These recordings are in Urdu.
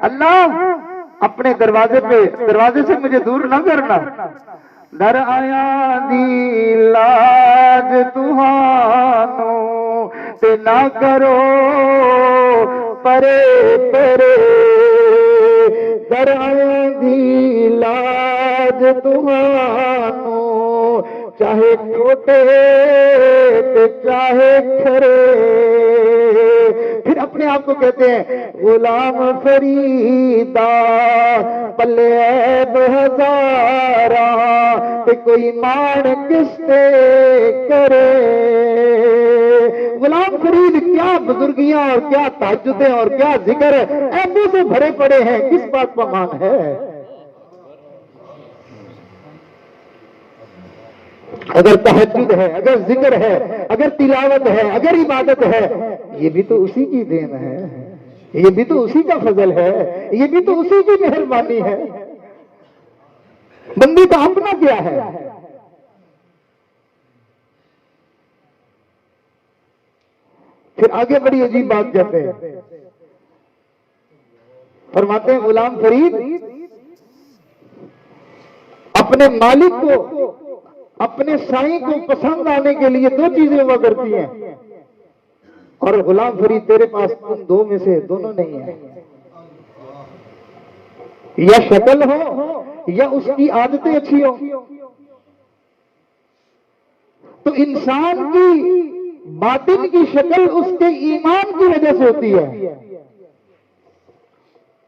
اللہ اپنے دروازے سے مجھے دور نہ کرنا، در آیا دی لاج تہانو تے نہ کرو پرے پرے، در آیا دی لاج تہانو چاہے چھوٹے تے چاہے کھرے۔ پھر اپنے آپ کو کہتے ہیں غلام فریدا پلے عیب ہزارہ تے کوئی مان کس تے کرے۔ غلام فرید کیا بزرگیاں اور کیا تہجدیں اور کیا ذکر ہے، عیبوں سے بھرے پڑے ہیں، کس بات پر مان ہے؟ اگر تہجد ہے، اگر ذکر ہے، اگر تلاوت ہے، اگر عبادت ہے، یہ بھی تو اسی کی دین ہے، یہ بھی تو اسی کا فضل ہے، یہ بھی تو اسی کی مہربانی ہے۔ بندے کا اپنا کیا ہے؟ پھر آگے بڑی عجیب بات کہتے ہیں، فرماتے ہیں غلام فرید اپنے مالک کو، اپنے سائیں کو پسند آنے کے لیے دو چیزیں ہوا کرتی ہیں، اور غلام فرید تیرے پاس ان دو میں سے دونوں نہیں ہیں، یا شکل ہو یا اس کی عادتیں اچھی ہو۔ تو انسان کی باطن کی شکل اس کے ایمان کی وجہ سے ہوتی ہے،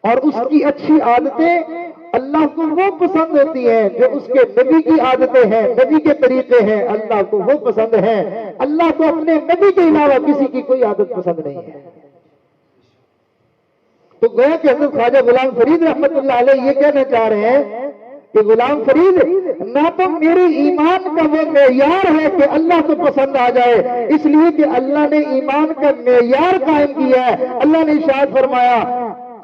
اور اس کی اچھی عادتیں اللہ کو وہ پسند ہوتی ہیں جو اس کے نبی کی عادتیں ہیں، نبی کے طریقے ہیں، اللہ کو وہ پسند ہیں۔ اللہ کو اپنے نبی کے علاوہ کسی کی کوئی عادت پسند نہیں ہے۔ تو گویا کہ حضرت خواجہ غلام فرید رحمت اللہ علیہ یہ کہنا چاہ رہے ہیں کہ غلام فرید نہ تو میرے ایمان کا وہ معیار ہے کہ اللہ کو پسند آ جائے، اس لیے کہ اللہ نے ایمان کا معیار قائم کیا ہے۔ اللہ نے ارشاد فرمایا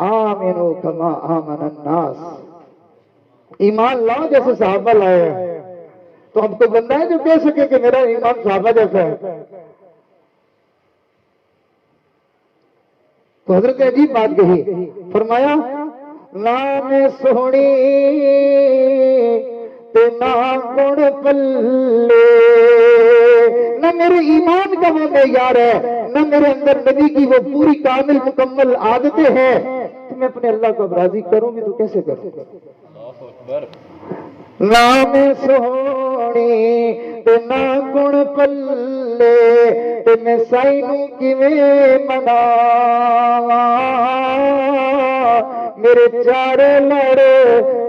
آمنو کما آمن الناس، ایمان لاؤ جیسے صحابہ لائے ہیں۔ تو اب تو بندہ ہے جو کہہ سکے کہ میرا ایمان صحابہ جیسا ہے؟ تو حضرت نے عجیب بات کہی، فرمایا نام سونی تے نہ گن پلے، نہ میرے ایمان کا وہ معیار ہے، نہ میرے اندر نبی کی وہ پوری کامل مکمل عادتیں ہیں، تو میں اپنے اللہ کو راضی کروں بھی تو کیسے کروں؟ نام سونی تے نہ گن پلے تے میں سائی نوں کیویں مناواں، میرے چار لڑے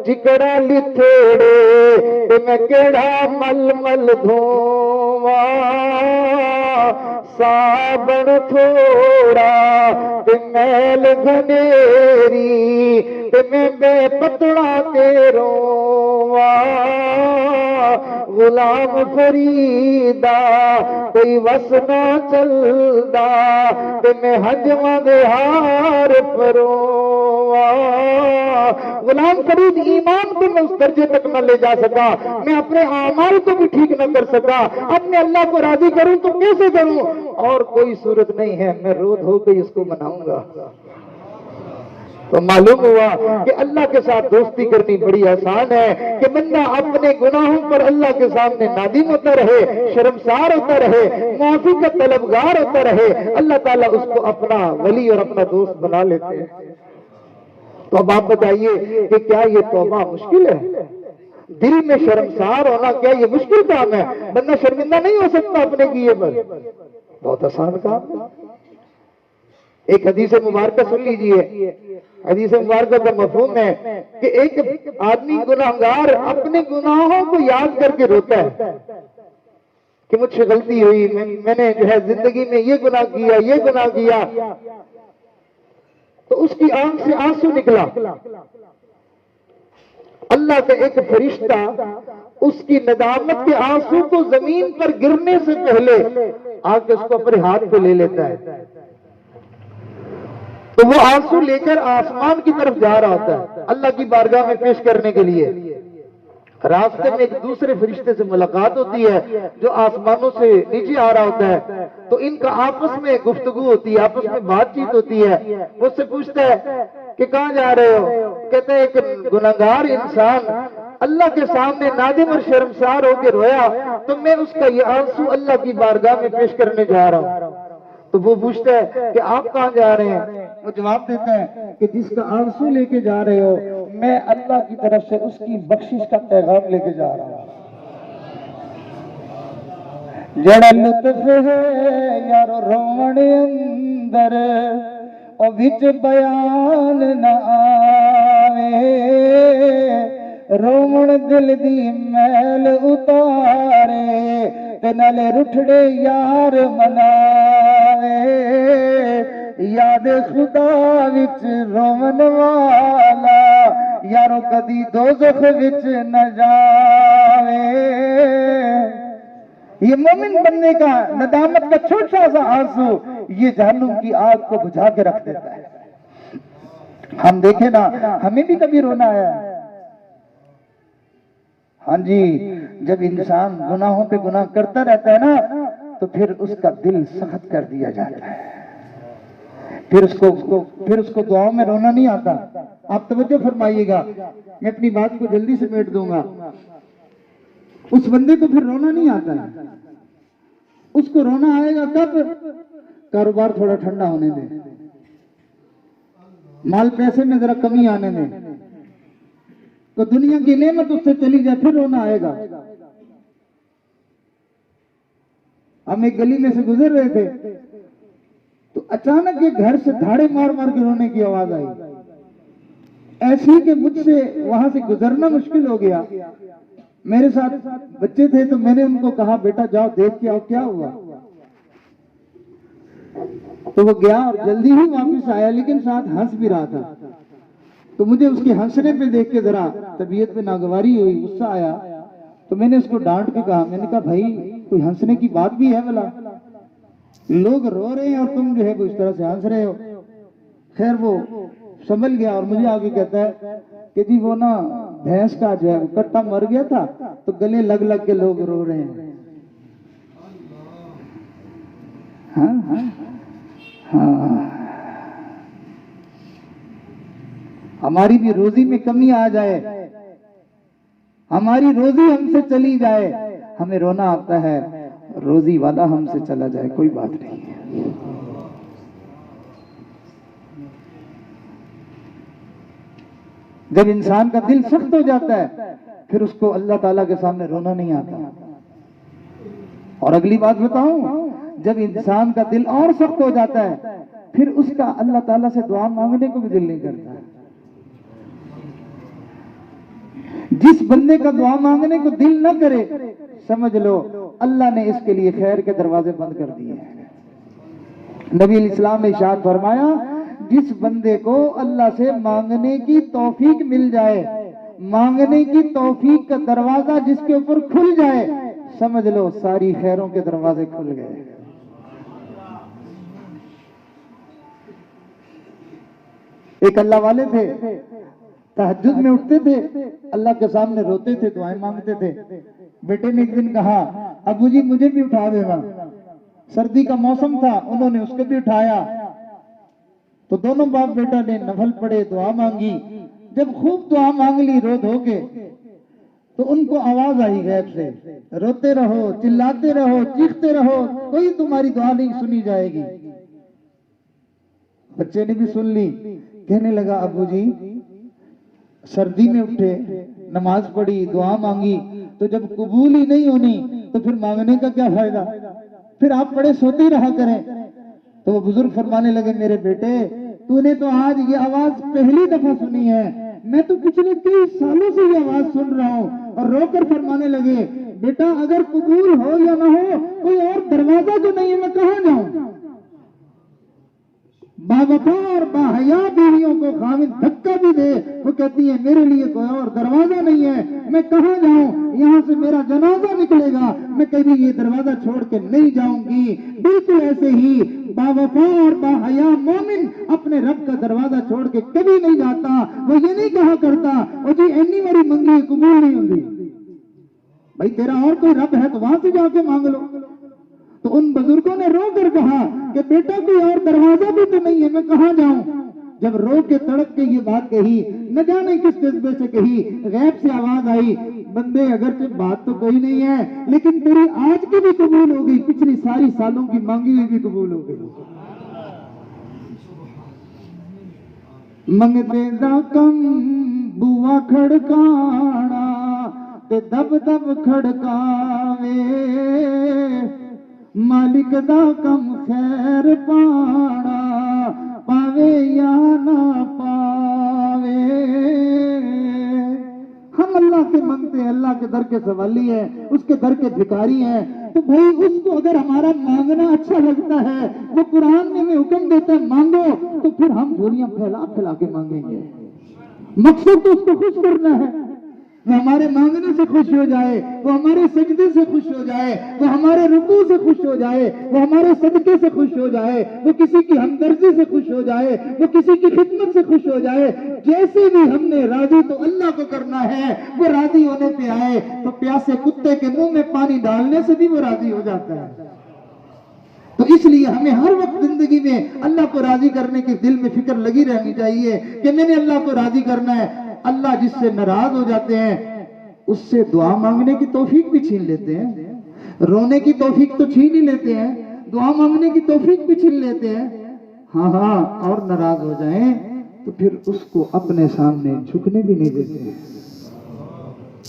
جکڑا لتھڑے تے میں کیڑا مل مل دھواں، صابن تھوڑا تے میل گھنیری تے میں بے پتڑا تے رواں، غلام فریدا کوئی وس نہ چلدا تے میں حجواں دے ہار پرواں۔ غلام فرید ایمان کو میں اس درجے تک نہ لے جا سکا، میں اپنے اعمال کو بھی ٹھیک نہ کر سکا، اپنے اللہ کو راضی کروں تو کیسے کروں؟ اور کوئی صورت نہیں ہے، میں رو دھو کے اس کو مناؤں گا۔ تو معلوم ہوا کہ اللہ کے ساتھ دوستی کرنی بڑی آسان ہے کہ بندہ اپنے گناہوں پر اللہ کے سامنے نادم ہوتا رہے، شرمسار ہوتا رہے، معافی کا طلبگار ہوتا رہے، اللہ تعالیٰ اس کو اپنا ولی اور اپنا دوست بنا لیتے ہیں۔ تو اب آپ بتائیے کہ کیا یہ توبہ مشکل ہے؟ دل میں شرمسار ہونا کیا یہ مشکل کام ہے؟ بندہ شرمندہ نہیں ہو سکتا اپنے کیے پر؟ بہت آسان کام ہے۔ ایک حدیث مبارکہ سن لیجئے، حدیث مبارکہ کا مفہوم ہے کہ ایک آدمی گناہگار اپنے گناہوں کو یاد کر کے روتا ہے کہ مجھ سے غلطی ہوئی، میں نے جو ہے زندگی میں یہ گناہ کیا، یہ گناہ کیا، تو اس کی آنکھ سے آنسو نکلا۔ اللہ کا ایک فرشتہ اس کی ندامت کے آنسو کو زمین پر گرنے سے پہلے آ کے اس کو اپنے ہاتھ پہ لے لیتا ہے، تو وہ آنسو لے کر آسمان کی طرف جا رہا ہوتا ہے اللہ کی بارگاہ میں پیش کرنے کے لیے۔ راستے میں ایک دوسرے فرشتے سے ملاقات ہوتی ہے جو آسمانوں سے نیچے آ رہا ہوتا ہے، تو ان کا آپس میں گفتگو ہوتی ہے، آپس میں بات چیت ہوتی ہے۔ وہ اس سے پوچھتا ہے کہ کہاں جا رہے ہو؟ کہتے ہیں ایک گناہگار انسان اللہ کے سامنے نادم اور شرمسار ہو کے رویا تو میں اس کا یہ آنسو اللہ کی بارگاہ میں پیش کرنے جا رہا ہوں۔ تو وہ پوچھتا ہے کہ آپ کہاں جا رہے ہیں؟ وہ جواب دیتا ہے کہ جس کا آنسو لے کے جا رہے ہو میں اللہ کی طرف سے اس کی بخشش کا پیغام لے کے جا رہا ہوں۔ جڑا لطف ہے یارو رومن اندر او وچ بیان نہ آوے، رومن دل دی میل اتارے تے نالے رٹھڑے یار مناوے، یاد خدا وچ رومن والا یارو کدی دوزخ وچ نہ جاوے۔ یہ مومن بننے کا ندامت کا چھوٹا سا آنسو یہ جہنم کی آگ کو بجھا کے رکھ دیتا ہے۔ ہم دیکھیں نا ہمیں بھی کبھی رونا آیا ہے؟ ہاں جی، جب انسان گناہوں پہ گناہ کرتا رہتا ہے نا تو پھر اس کا دل سخت کر دیا جاتا ہے، پھر اس کو دعاؤں میں رونا نہیں آتا۔ آپ توجہ فرمائیے گا، میں اپنی بات کو جلدی سے میٹ دوں گا۔ اس بندے کو پھر رونا نہیں آتا ہے، اس کو رونا آئے گا کب؟ کاروبار تھوڑا ٹھنڈا ہونے دیں، مال پیسے میں ذرا کمی آنے دیں، تو دنیا کی نعمت اس سے چلی جائے پھر رونا آئے گا۔ ہم ایک گلی میں سے گزر رہے تھے تو اچانک ایک گھر سے دھاڑے مار مار کے رونے کی آواز آئی، ایسی کہ مجھ سے وہاں سے گزرنا مشکل ہو گیا۔ میرے ساتھ بچے تھے تو میں نے ان کو کہا بیٹا جاؤ دیکھ کے آؤ کیا ہوا۔ تو وہ گیا اور جلدی ہی واپس آیا، لیکن ساتھ ہنس بھی رہا تھا۔ تو مجھے اس کے ہنسنے پہ دیکھ کے ذرا طبیعت پہ ناگواری ہوئی، غصہ آیا، تو میں نے اس کو ڈانٹ کے کہا، میں نے کہا بھائی کوئی ہنسنے کی بات بھی ہے بھلا؟ لوگ رو رہے ہیں اور تم جو ہے وہ اس طرح سے ہنس رہے ہو۔ خیر وہ سنبھل گیا اور مجھے آگے کہتا ہے کہ جی وہ نا بھینس کا جو ہے وہ کٹا مر گیا تھا تو گلے لگ لگ کے لوگ رو رہے ہیں۔ ہاں ہاں ہاں، ہماری بھی روزی میں کمی آ جائے، ہماری روزی ہم سے چلی جائے، ہمیں رونا آتا ہے، روزی والا ہم سے چلا جائے کوئی بات نہیں ہے۔ جب انسان کا دل سخت ہو جاتا ہے پھر اس کو اللہ تعالیٰ کے سامنے رونا نہیں آتا۔ اور اگلی بات بتاؤں، جب انسان کا دل اور سخت ہو جاتا ہے پھر اس کا اللہ تعالیٰ سے دعا مانگنے کو بھی دل نہیں کرتا ہے۔ جس بندے کا دعا مانگنے کو دل نہ کرے سمجھ لو اللہ نے اس کے لیے خیر کے دروازے بند کر دیے ہیں۔ نبی علیہ السلام نے ارشاد فرمایا جس بندے کو اللہ سے مانگنے کی توفیق مل جائے، مانگنے کی توفیق کا دروازہ جس کے اوپر کھل جائے سمجھ لو ساری خیروں کے دروازے کھل گئے۔ ایک اللہ والے تھے، تہجد میں اٹھتے تھے، اللہ کے سامنے روتے تھے، دعائیں مانگتے تھے۔ بیٹے نے ایک دن کہا ابو جی مجھے بھی اٹھا دینا، سردی کا موسم تھا، انہوں نے اس کو بھی اٹھایا، تو دونوں باپ بیٹا نے نفل پڑے، دعا مانگی۔ جب خوب دعا مانگ لی رو دھو کے تو ان کو آواز آئی غیب سے، روتے رہو، چلاتے رہو، چیختے رہو، کوئی تمہاری دعا نہیں سنی جائے گی۔ بچے نے بھی سن لی، کہنے لگا ابو جی سردی میں اٹھے، نماز پڑھی، دعا مانگی، تو جب قبول ہی نہیں ہونی تو پھر مانگنے کا کیا فائدہ، پھر آپ پڑے سوتے ہی رہا کریں۔ تو وہ بزرگ فرمانے لگے میرے بیٹے تو نے تو آج یہ آواز پہلی دفعہ سنی ہے، میں تو پچھلے 30 سالوں سے یہ آواز سن رہا ہوں۔ اور رو کر فرمانے لگے بیٹا اگر قبول ہو یا نہ ہو کوئی اور دروازہ جو نہیں ہے میں کہاں جاؤں؟ باوفا اور باحیا بیویوں کو خاوند دھکا بھی دے وہ کہتی ہے میرے لیے کوئی اور دروازہ نہیں ہے، میں کہاں جاؤں؟ یہاں سے میرا جنازہ نکلے گا، میں کبھی یہ دروازہ چھوڑ کے نہیں جاؤں گی۔ بالکل ایسے ہی باوفا اور باحیا مومن اپنے رب کا دروازہ چھوڑ کے کبھی نہیں جاتا۔ وہ یہ نہیں کہا کرتا وہ جی اینی میری منگی قبول نہیں ہوگی، بھائی تیرا اور کوئی رب ہے تو وہاں سے جا کے مانگ لو۔ تو ان بزرگوں نے رو کر کہا کہ بیٹا کوئی اور دروازہ بھی تو نہیں ہے، میں کہاں جاؤں؟ جب رو کے تڑپ کے یہ بات کہی، نہ جانے کس جذبے سے کہی، غیب سے آواز آئی، بندے اگرچہ بات تو کوئی نہیں ہے لیکن تیری آج کی بھی قبول ہو گئی، پچھلی ساری سالوں کی مانگی ہوئی بھی قبول ہو گئی۔ منگتے دا کم بوا کھڑکانا تے دب دب کھڑکاوے، مالک دا کم خیر پانا پاوے یا نہ پاوے۔ ہم اللہ سے مانگتے ہیں، اللہ کے در کے سوالی ہیں، اس کے در کے بھکاری ہیں، تو بھائی اس کو اگر ہمارا مانگنا اچھا لگتا ہے، وہ قرآن میں حکم دیتا ہے مانگو، تو پھر ہم جھولیاں پھیلا پھیلا کے مانگیں گے۔ مقصد تو اس کو خوش کرنا ہے، وہ ہمارے مانگنے سے خوش ہو جائے، وہ ہمارے سجدے سے خوش ہو جائے، وہ ہمارے رکوع سے خوش ہو جائے، وہ ہمارے صدقے سے خوش ہو جائے، وہ کسی کی ہمدردی سے خوش ہو جائے، وہ کسی کی خدمت سے خوش ہو جائے۔ جیسے بھی ہم نے راضی تو اللہ کو کرنا ہے، وہ راضی ہونے پہ آئے تو پیاسے کتے کے منہ میں پانی ڈالنے سے بھی وہ راضی ہو جاتا ہے۔ تو اس لیے ہمیں ہر وقت زندگی میں اللہ کو راضی کرنے کی دل میں فکر لگی رہنی چاہیے کہ میں نے اللہ کو راضی کرنا ہے۔ اللہ جس سے ناراض ہو جاتے ہیں اس سے دعا مانگنے کی توفیق بھی چھین لیتے ہیں، رونے کی توفیق تو چھین ہی لیتے ہیں، دعا مانگنے کی توفیق بھی چھین لیتے ہیں۔ ہاں اور ناراض ہو جائیں تو پھر اس کو اپنے سامنے جھکنے بھی نہیں دیتے ہیں۔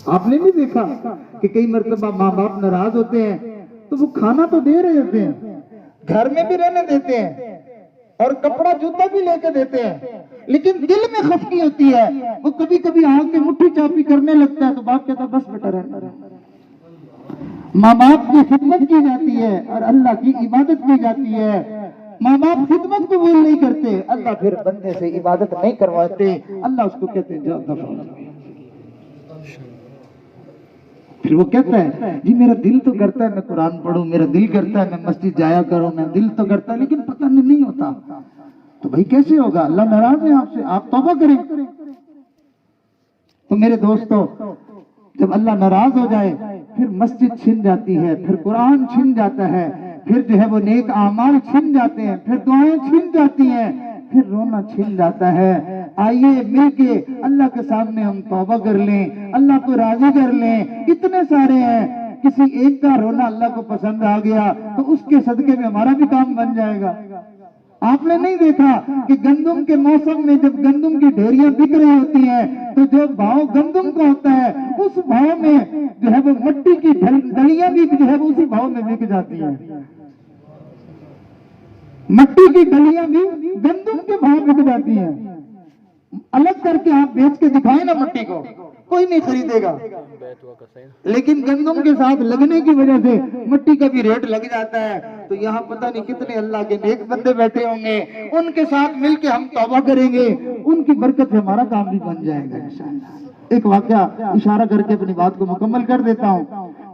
آپ نے نہیں دیکھا کہ کئی مرتبہ ماں باپ ناراض ہوتے ہیں تو وہ کھانا تو دے رہے ہوتے ہیں، گھر میں بھی رہنے دیتے ہیں اور کپڑا جوتا بھی لے کے دیتے ہیں، لیکن دل میں خفگی ہوتی ہے، وہ کبھی کبھی آ کے مٹھی چاپی کرنے لگتا ہے تو باپ کہتا بس بیٹا رہنا۔ ماں باپ کی خدمت کی جاتی ہے اور اللہ کی عبادت کی جاتی ہے۔ ماں باپ خدمت قبول نہیں کرتے، اللہ پھر بندے سے عبادت نہیں کرواتے، اللہ اس کو کہتے ہیں جاؤ دفع ہو۔ پھر وہ کہتا ہے جی میرا دل تو کرتا ہے میں قرآن پڑھوں، میرا دل کرتا ہے میں مسجد جایا کروں، میں دل تو کرتا ہے لیکن پتہ نہیں ہوتا۔ تو بھائی کیسے ہوگا؟ اللہ ناراض ہے آپ سے، آپ توبہ کریں۔ تو میرے دوستو، جب اللہ ناراض ہو جائے پھر مسجد چھن جاتی ہے، پھر قرآن چھن جاتا ہے، پھر جو ہے وہ نیک اعمال چھن جاتے ہیں، پھر دعائیں چھن جاتی ہیں، پھر رونا چھن جاتا ہے۔ آئیے مل کے اللہ کے سامنے ہم توبہ کر لیں، اللہ کو راضی کر لیں۔ اتنے سارے ہیں، کسی ایک کا رونا اللہ کو پسند آ گیا تو اس کے صدقے میں ہمارا بھی کام بن جائے گا۔ آپ نے نہیں دیکھا کہ گندم کے موسم میں جب گندم کی ڈھیریاں بک رہی ہوتی ہیں تو جو بھاؤ گندم کا ہوتا ہے اس بھاؤ میں جو ہے وہ مٹی کی ڈلیاں بھی جو ہے وہ اسی بھاؤ میں بک جاتی ہیں۔ مٹی کی ڈلیاں بھی گندم کے بھاؤ بک جاتی ہیں۔ الگ کر کے آپ بیچ کے دکھائیں نا مٹی کو، کوئی نہیں خریدے گا، لیکن گندم کے ساتھ لگنے کی وجہ سے مٹی کا بھی ریٹ لگ جاتا ہے۔ تو یہاں پتہ نہیں کتنے اللہ کے نیک بندے بیٹھے ہوں گے، ان کے ساتھ مل کے ہم توبہ کریں گے، ان کی برکت سے ہمارا کام بھی بن جائے گا انشاءاللہ۔ ایک واقعہ اشارہ کر کے اپنی بات کو مکمل کر دیتا ہوں۔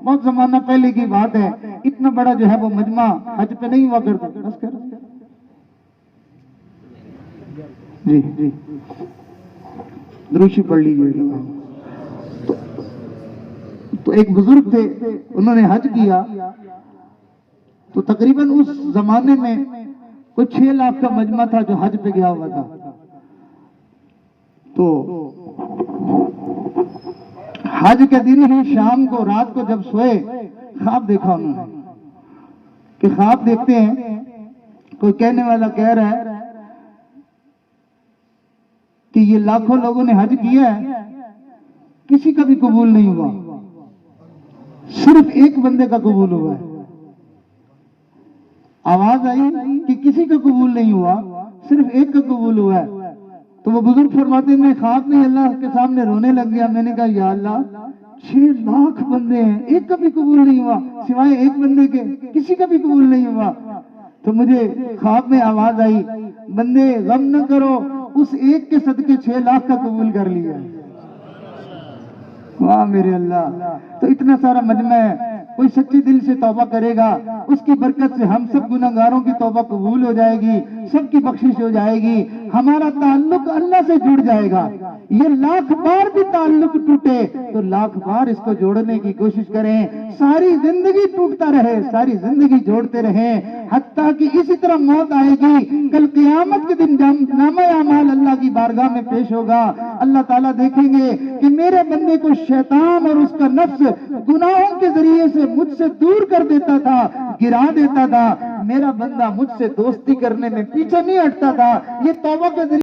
بہت زمانہ پہلے کی بات ہے، اتنا بڑا جو ہے وہ مجمع حج پہ نہیں ہوا کرتا۔ بس کر جی دروشی پڑھ لیجیے گا۔ تو ایک بزرگ تھے، انہوں نے حج کیا تو تقریباً اس زمانے میں کوئی 6 لاکھ کا مجمع تھا جو حج پہ گیا ہوا تھا۔ تو حج کے دن ہی شام کو رات کو جب سوئے خواب دیکھا انہوں نے کہ خواب دیکھتے ہیں کوئی کہنے والا کہہ رہا ہے کہ یہ لاکھوں لوگوں نے حج کیا ہے، کسی کا بھی قبول نہیں ہوا، صرف ایک بندے کا قبول ہوا ہے۔ آواز آئی کہ کسی کا قبول نہیں ہوا، صرف ایک کا قبول ہوا ہے۔ تو وہ بزرگ فرماتے ہیں میں خواب میں اللہ کے سامنے رونے لگ گیا، میں نے کہا یا اللہ 6 لاکھ بندے ہیں، ایک کا بھی قبول نہیں ہوا، سوائے ایک بندے کے کسی کا بھی قبول نہیں ہوا۔ تو مجھے خواب میں آواز آئی بندے غم نہ کرو، اس ایک کے صدقے 6 لاکھ کا قبول کر لیا۔ واہ میرے اللہ! تو اتنا سارا مجمع ہے، کوئی سچے دل سے توبہ کرے گا، اس کی برکت سے ہم سب گناہگاروں کی توبہ قبول ہو جائے گی، سب کی بخشش ہو جائے گی، ہمارا تعلق اللہ سے جڑ جائے گا۔ یہ لاکھ بار بھی تعلق ٹوٹے تو لاکھ بار اس کو جوڑنے کی کوشش کریں، ساری زندگی ٹوٹتا رہے، ساری زندگی جوڑتے رہیں، حتیٰ کہ اسی طرح موت آئے گی، کل قیامت کے دن نامہ اعمال کی بارگاہ میں پیش ہوگا، اللہ تعالیٰ دیکھیں گے کہ میرے بندے کو شیطان اور اس کا نفس گناہوں کے ذریعے سے مجھ سے دور کر دیتا تھا، گرا دیتا تھا، میرا بندہ مجھ سے دوستی کرنے میں پیچھے نہیں ہٹتا تھا، یہ توبہ کے ذریعے